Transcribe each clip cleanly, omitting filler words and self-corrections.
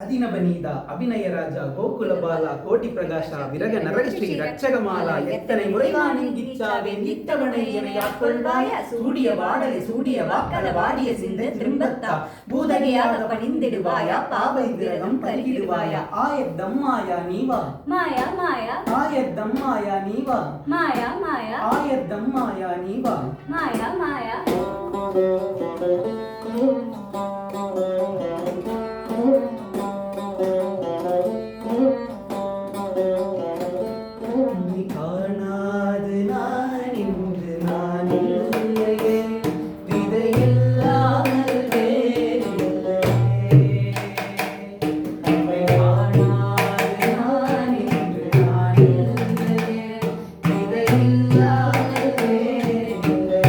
அதிநவநீத அபிநய ராஜா கோகுல பாலா கோட்டி பிரகாஷா விரக நரகஸ்ரீ ரட்சகமாலா எத்தனை முறைதான் இங்கிச்சாவேன் இத்தவணை என ஆட்கொள்வாய சூடிய வாடலை சூடிய வாக்கல வாடிய சிந்த திரும்பத்தா பூதகையாக பணிந்திடுவாயா பாவை விரகம் கருகிடுவாயா ஆயத்தம் மாயா நீவா மாயா மாயா ஆயத்தம் மாயா நீவா மாயா மாயா ஆயத்தம் மாயா நீவா மாயா மாயா காணாது நான் இன்று நான் இல்லையே விதையில்லாமல் வேறில்லையே காணாது நான் இன்று நான் இல்லையே விதையில்லாமல் வேறில்லையே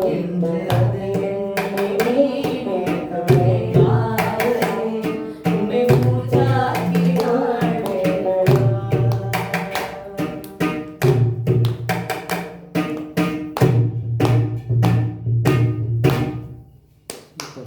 என்று